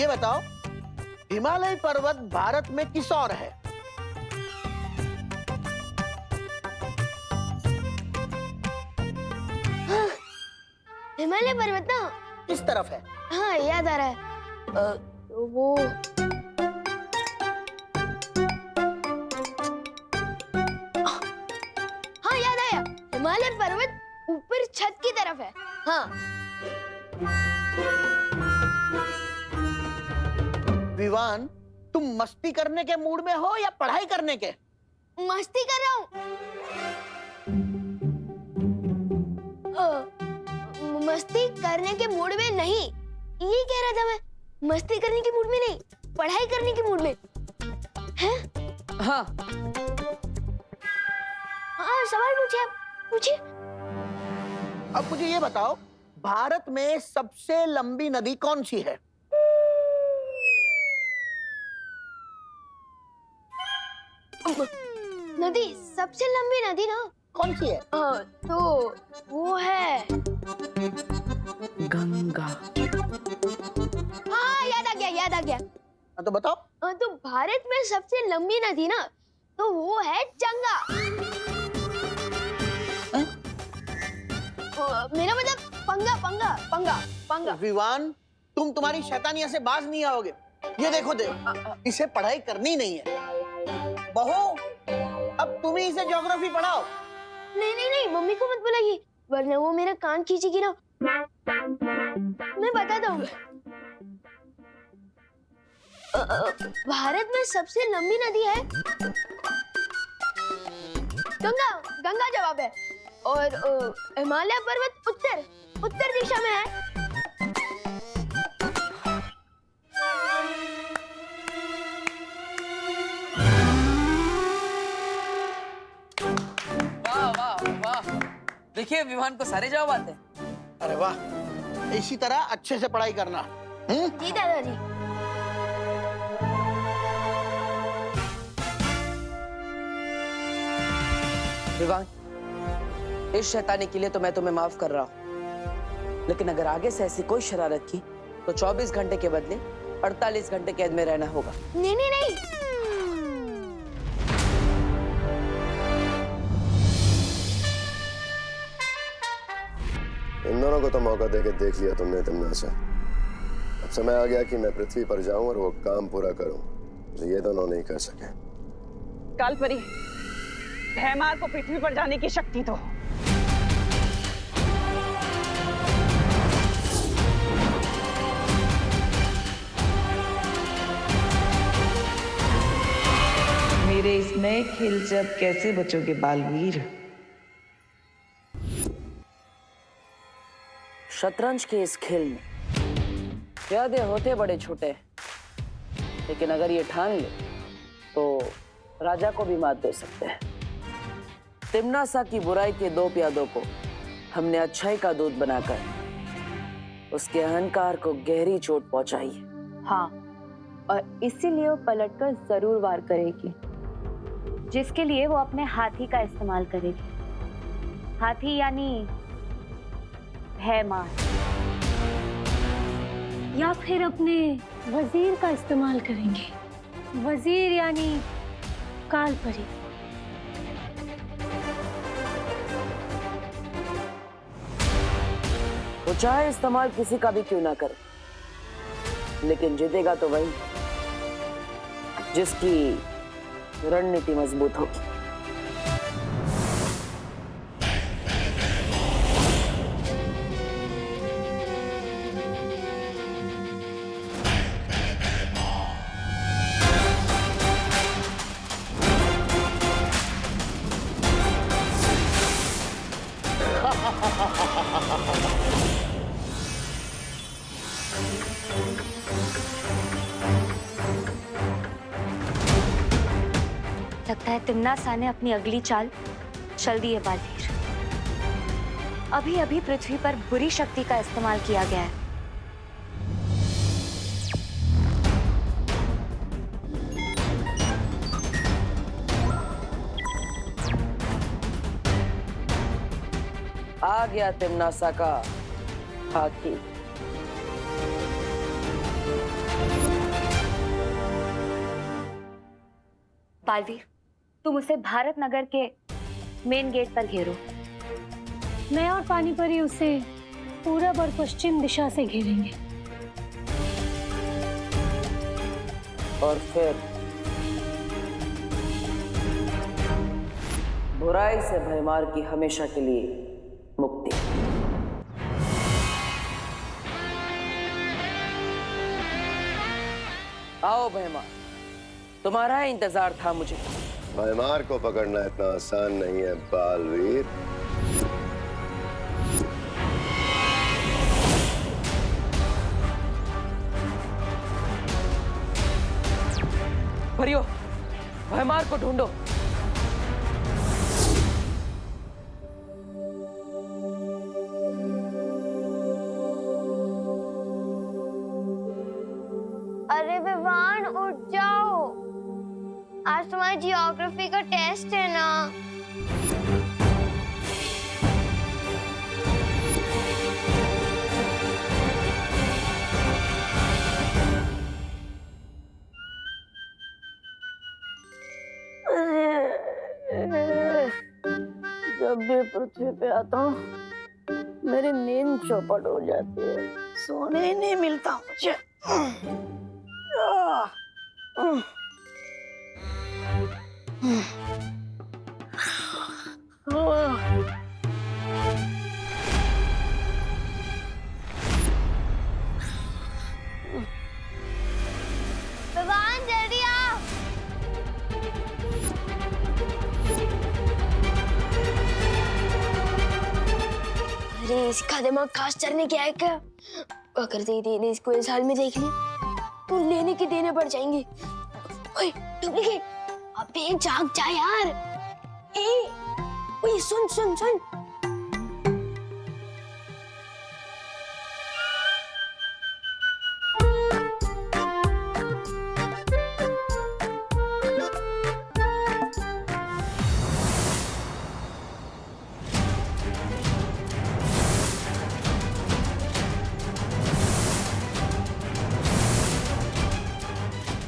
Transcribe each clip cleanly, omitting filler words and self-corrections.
ये बताओ, हिमालय पर्वत भारत में किस ओर है? हाँ, हिमालय पर्वत ना किस तरफ है? हाँ याद आ रहा है। वो हाँ याद आया, हिमालय पर्वत ऊपर छत की तरफ है। हाँ। विवान, तुम मस्ती करने के मूड में हो या पढ़ाई करने के? मस्ती कर रहा हूँ। मस्ती करने के मूड में नहीं, ये कह रहा था मैं। मस्ती करने के मूड में नहीं, पढ़ाई करने के मूड में। हैं? हाँ हाँ सवाल पूछिए, आप पूछिए। अब मुझे ये बताओ, भारत में सबसे लंबी नदी कौन सी है? नदी, सबसे लंबी नदी ना कौन सी है? तो वो है गंगा। हाँ याद आ गया, याद आ गया। हाँ, तो बताओ। तो भारत में सबसे लंबी नदी ना, तो वो है गंगा। मेरा मतलब पंगा पंगा पंगा पंगा। विवान, तुम तुम्हारी शैतानिया से बाज नहीं आओगे। ये देखो इसे पढ़ाई करनी नहीं है। बहू, अब तुम ही इसे ज्योग्राफी पढ़ाओ। नहीं नहीं नहीं, मम्मी को मत बुलाइए, वरना वो मेरा कान खींचेगी ना। मैं बताता हूँ। भारत में सबसे लंबी नदी है गंगा। गंगा जवाब है। और हिमालय पर्वत उत्तर दिशा में है। वाह वाह वाह, देखिए विवान को सारे जवाब आते हैं। अरे वाह, इसी तरह अच्छे से पढ़ाई करना। जी दादाजी। विवान, इस शैतानी के लिए तो मैं तुम्हें माफ कर रहा हूँ, लेकिन अगर आगे से ऐसी कोई शरारत की तो 24 घंटे के बदले 48 घंटे कैद में रहना होगा। नहीं नहीं नहीं। इन दोनों को तो मौका देके देख लिया तुमने तिम्नासा। अब समय आ गया कि मैं पृथ्वी पर जाऊं और वो काम पूरा करूं जो ये दोनों नहीं कर सके। कालपरी, भैमार को पृथ्वी पर जाने की शक्ति दो। मेरे इस नए खेल से अब कैसे बचोगे बालवीर? शतरंज के इस खेल में प्यादे होते बड़े छोटे, लेकिन अगर ये ठान ले तो राजा को भी मात दे सकते हैं। तिम्नासा की बुराई के 2 प्यादों को हमने अच्छाई का दूत बनाकर उसके अहंकार को गहरी चोट पहुंचाई है। हाँ, और इसीलिए वो पलटकर जरूर वार करेगी, जिसके लिए वो अपने हाथी का इस्तेमाल करेगी। हाथी यानी भैमार, या फिर अपने वजीर का इस्तेमाल करेंगे। वजीर यानी कालपरी। वो चाहे इस्तेमाल किसी का भी क्यों ना करे, लेकिन जीतेगा तो वही जिसकी रणनीति मजबूत होगी। लगता है तिम्नासा ने अपनी अगली चाल चल दी है बालवीर। अभी अभी पृथ्वी पर बुरी शक्ति का इस्तेमाल किया गया है। आ गया तिम्नासा का हाथी। बालवीर, तुम उसे भारत नगर के मेन गेट पर घेरो। मैं और पानीपरी उसे पूरब और पश्चिम दिशा से घेरेंगे। और फिर बुराई से भयमार की हमेशा के लिए मुक्ति। आओ भयमार, तुम्हारा इंतजार था मुझे। भयमार को पकड़ना इतना आसान नहीं है बालवीर। परियो, भयमार को ढूंढो। अरे विवान, उठ जाओ, आज तुम्हारी जियोग्राफी का टेस्ट है ना। जब भी पृथ्वी पे आता हूँ मेरी नींद चौपट हो जाती है, सोने ही नहीं मिलता मुझे। विवान, जल्दी आओ। अरे इसका दिमाग खास चढ़ने क्या है क्या? अगर दीदी ने इसको इस हाल में देख लिया तो लेने के देने पड़ जाएंगे। ओए डुप्लीकेट, अबे जाग जा यार। ओए सुन सुन सुन।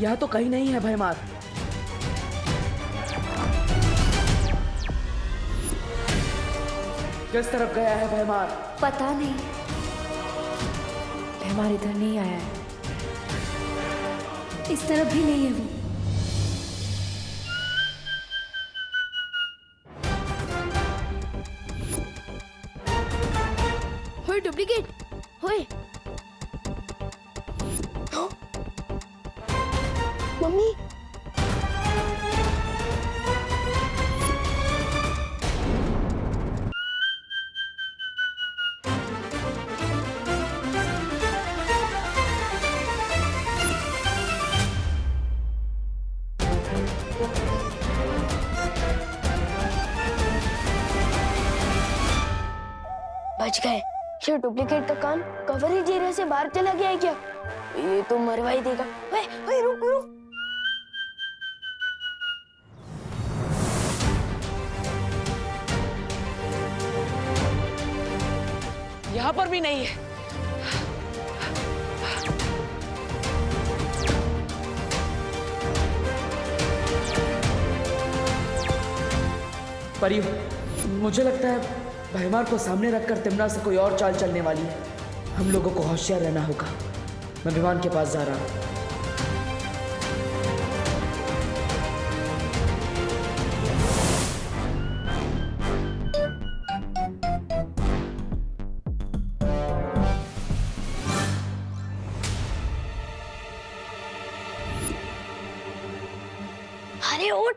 यह तो कहीं नहीं है भयमार। किस तरफ गया है भयमार? पता नहीं, हमारे इधर नहीं आया है, इस तरफ भी नहीं है वो। होए डुप्लीकेट, होए। मम्मी, बच गए। ये डुप्लीकेट का कान कवरेज एरिया से बाहर चला गया है क्या? ये तो मरवा ही देगा। ओए ओए रुक रुक। यहाँ पर भी नहीं है। परियो, मुझे लगता है भयमार को सामने रखकर तिमना से कोई और चाल चलने वाली है। हम लोगों को होशियार रहना होगा। मैं विमान के पास जा रहा हूँ। अरे उठ।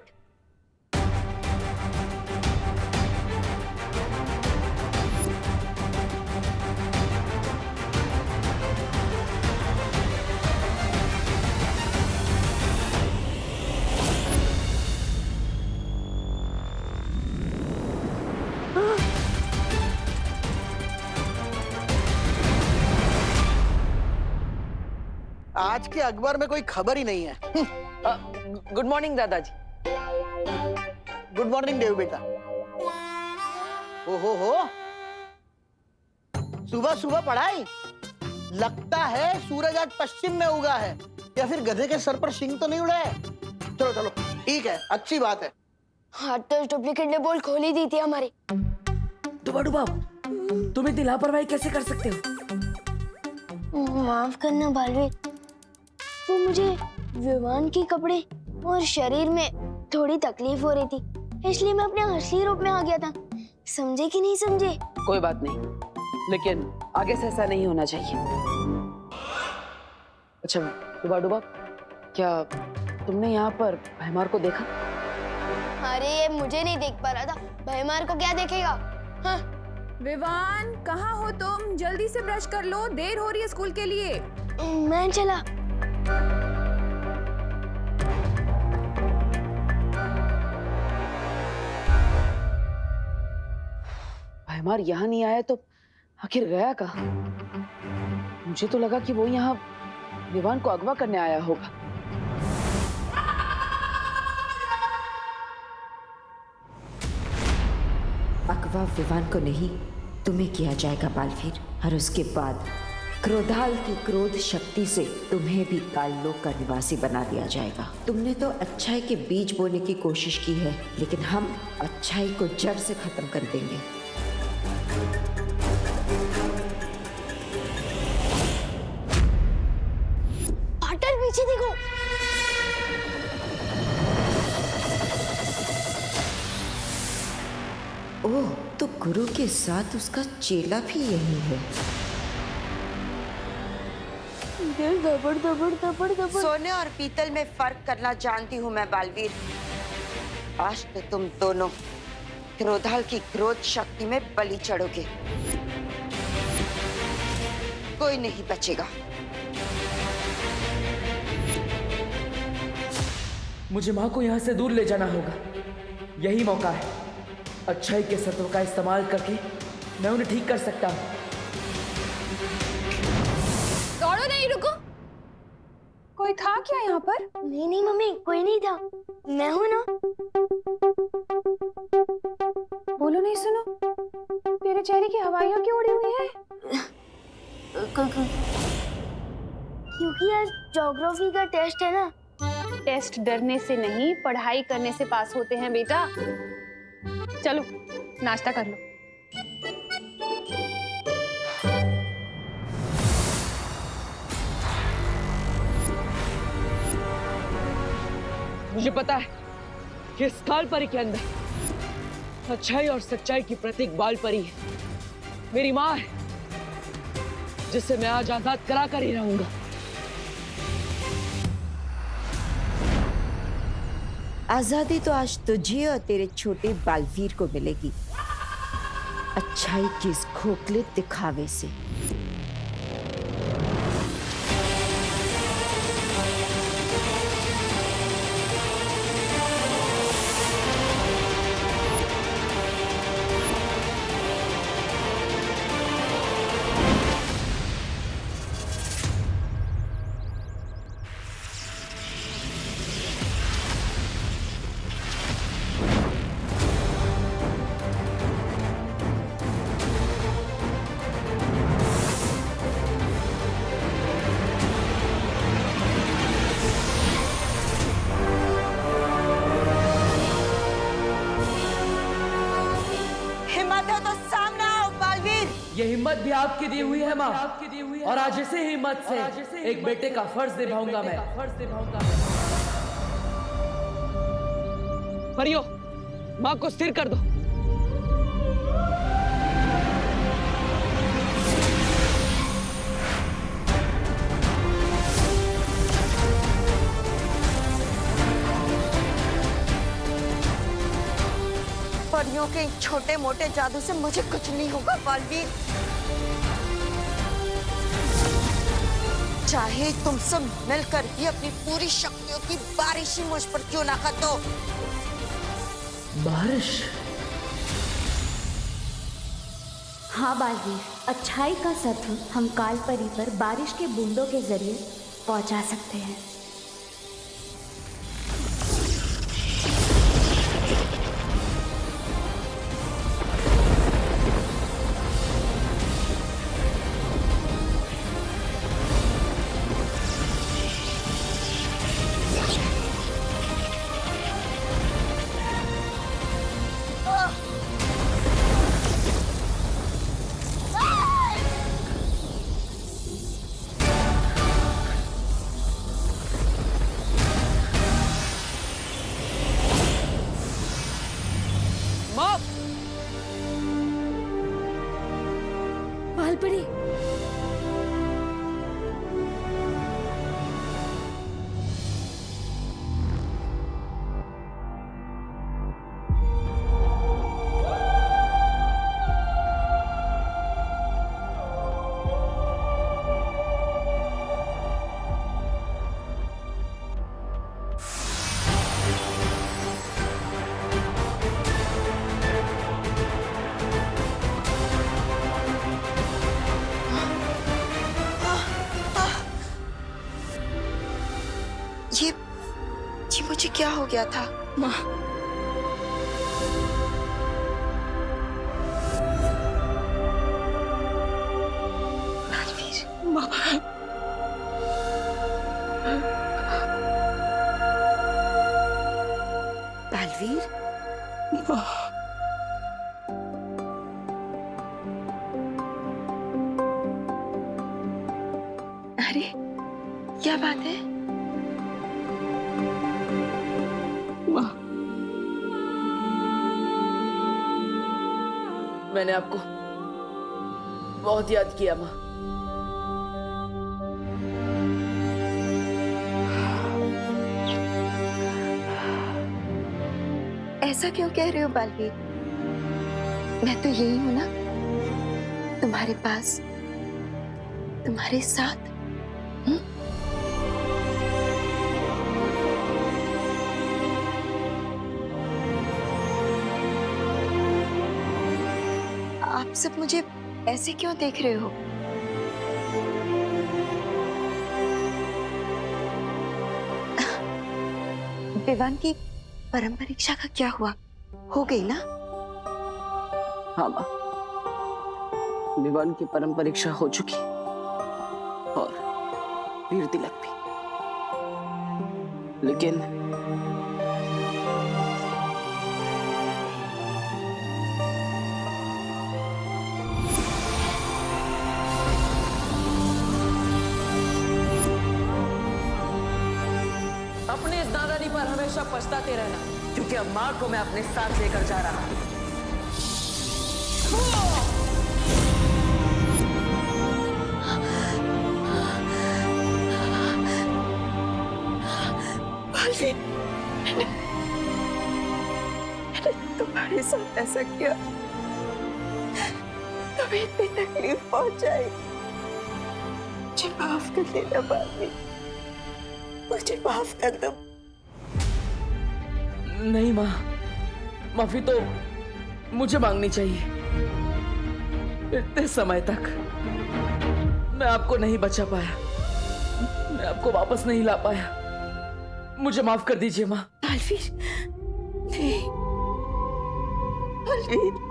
आज के अखबार में कोई खबर ही नहीं है। गुड मॉर्निंग दादाजी। गुड मॉर्निंग देव बेटा। हो सुबह सुबह पढ़ाई? लगता है सूरज आज पश्चिम में उगा है, या फिर गधे के सर पर शिंग तो नहीं उड़ा है। चलो चलो। ठीक है, अच्छी बात है। हाँ तो डुप्लीकेट ने बोल खोल ही दी थी हमारी। डुबा डुबा, तुम इतनी लापरवाही कैसे कर सकते हो? माफ करना बालवीर, वो मुझे विमान के कपड़े और शरीर में थोड़ी तकलीफ हो रही थी, इसलिए मैं अपने असली रूप में आ गया था। समझे कि नहीं समझे? कोई बात नहीं, लेकिन आगे से ऐसा नहीं होना चाहिए। अच्छा डुबा डुबा, क्या तुमने यहाँ पर भैमार को देखा? अरे ये मुझे नहीं देख पा रहा था, भैमार को क्या देखेगा? हाँ। विवान, कहाँ हो तुम? जल्दी से ब्रश कर लो, देर हो रही है स्कूल के लिए। मैं चला। भैमार यहाँ नहीं आया तो आखिर गया कहाँ? मुझे तो लगा कि वो यहाँ विवान को अगवा करने आया होगा। अगवा विवान को नहीं, तुम्हें किया जाएगा बालवीर। और उसके बाद क्रोधाल की क्रोध शक्ति से तुम्हें भी काललोक का निवासी बना दिया जाएगा। तुमने तो अच्छाई के बीज बोने की कोशिश की है, लेकिन हम अच्छाई को जड़ से खत्म कर देंगे। पाटर पीछे देखो। ओह, तो गुरु के साथ उसका चेला भी यही है। दिल दबड़ दबड़ दबड़ दबड़। सोने और पीतल में फर्क करना जानती हूँ मैं बालवीर। आज तो तुम दोनों क्रोधाल की क्रोध शक्ति में बलि चढ़ोगे। कोई नहीं बचेगा। मुझे माँ को यहाँ से दूर ले जाना होगा। यही मौका है। अच्छाई के सत्व का इस्तेमाल करके मैं उन्हें ठीक कर सकता हूँ। दौड़ो नहीं, रुको। कोई था क्या यहाँ पर? नहीं नहीं मम्मी, कोई नहीं था, मैं हूँ ना। बोलो नहीं, सुनो। तेरे चेहरे की हवाइयाँ क्यों उड़ी हुई है? क्योंकि आज ज्योग्राफी का टेस्ट है ना। टेस्ट डरने से नहीं, पढ़ाई करने से पास होते हैं बेटा। चलो नाश्ता कर लो। मुझे पता है कि इस काल परी के अंदर अच्छाई और सच्चाई की प्रतीक बाल परी है। मेरी माँ है, जिसे मैं आज आजाद करा कर ही रहूंगा। आजादी तो आज तुझे और तेरे छोटे बालवीर को मिलेगी, अच्छाई के इस खोखले दिखावे से। ये हिम्मत भी आपकी दी हुई है माँ, और आज इसी हिम्मत से एक बेटे का फर्ज निभाऊंगा मैं। परियो, माँ को स्थिर कर दो। परियों के छोटे मोटे जादू से मुझे कुछ नहीं होगा बालवीर। चाहे तुम सब मिलकर भी अपनी पूरी शक्तियों की बारिश ही मुझ पर क्यों ना कर दो। बारिश? हाँ बालवीर, अच्छाई का सत्व हम काल परी पर बारिश के बूंदों के जरिए पहुंचा सकते हैं। ये मुझे क्या हो गया था? माँ, माँ, बालवीर, माँ, अरे क्या बात है? माँ, मैंने आपको बहुत याद किया माँ। ऐसा क्यों कह रहे हो बालवीर? मैं तो यही हूं ना, तुम्हारे पास, तुम्हारे साथ। आप सब मुझे ऐसे क्यों देख रहे हो? विवान की परम परीक्षा का क्या हुआ? हो गई ना? हाँ माँ, विवान की परम परीक्षा हो चुकी और वीर तिलक भी। लेकिन अपने इस नादानी पर हमेशा पछताते रहना, क्योंकि अब माँ को मैं अपने साथ लेकर जा रहा हूँ। मैंने तुम्हारे साथ ऐसा किया, तुम्हें इतनी तकलीफ पहुंचाई। मुझे माफ कर देना बालवीर, मुझे माफ कर दो। नहीं माँ, माफी तो मुझे मांगनी चाहिए। इतने समय तक मैं आपको नहीं बचा पाया, मैं आपको वापस नहीं ला पाया। मुझे माफ कर दीजिए माँ। बालवीर, नहीं, बालवीर।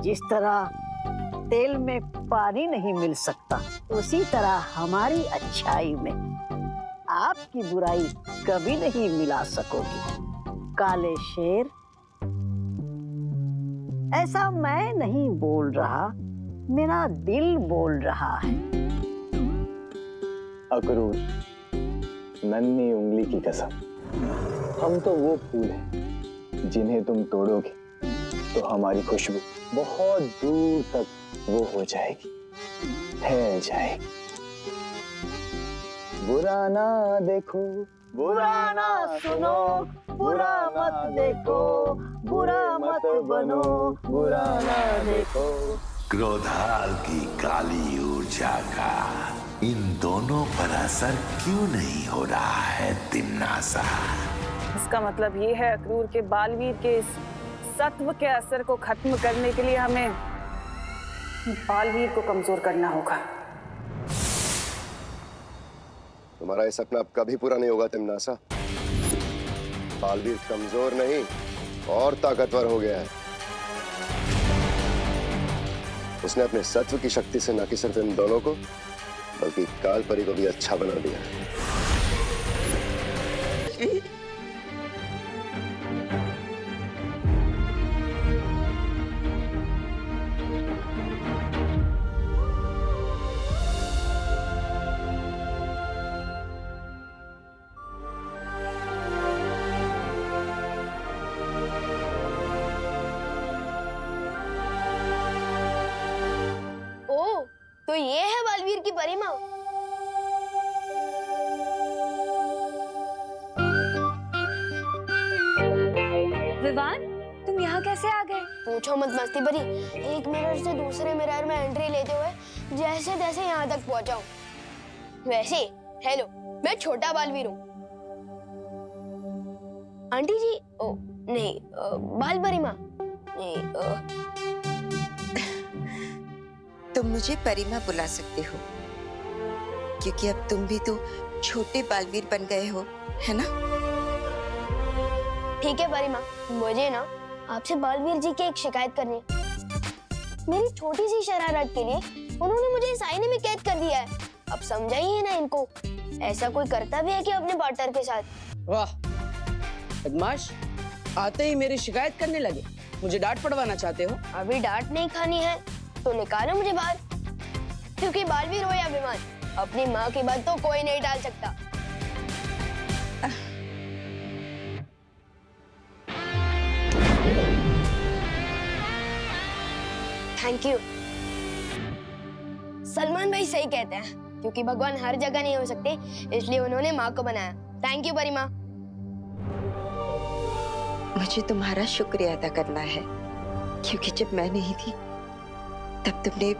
जिस तरह तेल में पानी नहीं मिल सकता, उसी तरह हमारी अच्छाई में आपकी बुराई कभी नहीं मिला सकोगी। काले शेर, ऐसा मैं नहीं बोल रहा, मेरा दिल बोल रहा है। अक्रूर, नन्ही उंगली की कसम, हम तो वो फूल हैं जिन्हें तुम तोड़ोगे तो हमारी खुशबू बहुत दूर तक वो हो जाएगी, फैल जाएगी। बुरा ना देखो, बुरा ना सुनो, बुरा मत देखो, बुरा मत बनो, बुरा ना देखो। क्रोधाल की काली ऊर्जा का इन दोनों पर असर क्यों नहीं हो रहा है तिम्नासा? इसका मतलब ये है अक्रूर के बालवीर के इस सत्व के असर को खत्म करने के लिए हमें बालवीर को कमजोर करना होगा। तुम्हारा ये सपना अब कभी पूरा नहीं होगा तिम्नासा। बालवीर कमजोर नहीं और ताकतवर हो गया है। उसने अपने सत्व की शक्ति से न कि सिर्फ इन दोनों को बल्कि कालपरी को भी अच्छा बना दिया। तो ये है बालवीर की परिमा। विवान, तुम यहाँ कैसे आ गए? पूछो मत मस्ती भरी, एक मिरर से दूसरे मिरर में एंट्री लेते हुए जैसे तैसे यहाँ तक पहुँचा हूँ। वैसे हेलो, मैं छोटा बालवीर हूँ। आंटी जी, ओ नहीं, बाल परी माँ नहीं, तुम मुझे परिमा बुला सकते हो, क्योंकि अब तुम भी तो छोटे बालवीर बन गए हो, है ना? ठीक है परिमा, मुझे ना आपसे बालवीर जी की एक शिकायत करनी है। मेरी छोटी सी शरारत के लिए उन्होंने मुझे इस आईने में कैद कर दिया है। अब समझाइए ना इनको, ऐसा कोई करता भी है कि अपने पार्टनर के साथ? वाह बदमाश, आते ही मेरी शिकायत करने लगे। मुझे डांट पड़वाना चाहते हो? अभी डांट नहीं खानी है तो निकालो मुझे बाहर, क्योंकि बालवीर हो या बीमार, अपनी माँ की बात तो कोई नहीं टाल सकता। Thank you. सलमान भाई सही कहते हैं, क्योंकि भगवान हर जगह नहीं हो सकते, इसलिए उन्होंने माँ को बनाया। Thank you Parima. मुझे तुम्हारा शुक्रिया अदा करना है, क्योंकि जब मैं नहीं थी तब तुमने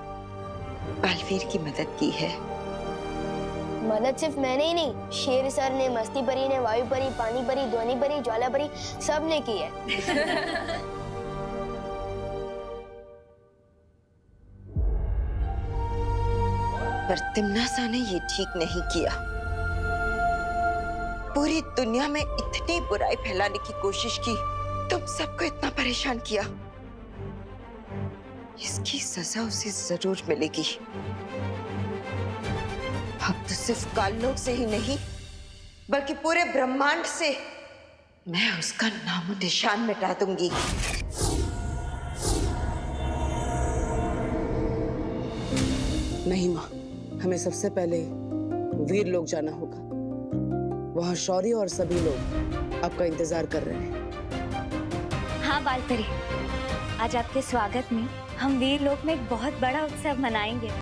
बालवीर की मदद की है। मदद सिर्फ मैंने ही नहीं, शेर सर ने, मस्ती परी ने, वायु परी, पानी परी, ध्वनि परी, ज्वाला परी, सब ने की है। पर तिम्नासा ने ये ठीक नहीं किया। पूरी दुनिया में इतनी बुराई फैलाने की कोशिश की, तुम सबको इतना परेशान किया। इसकी सजा उसे जरूर मिलेगी। अब तो सिर्फ काललोक से ही नहीं, बल्कि पूरे ब्रह्मांड से मैं उसका नामो निशान मिटा दूंगी। नहीं माँ, हमें सबसे पहले वीर लोग जाना होगा। वहाँ शौर्य और सभी लोग आपका इंतजार कर रहे हैं। हाँ बालपरी, आज आपके स्वागत में हम वीर लोक में एक बहुत बड़ा उत्सव मनाएंगे।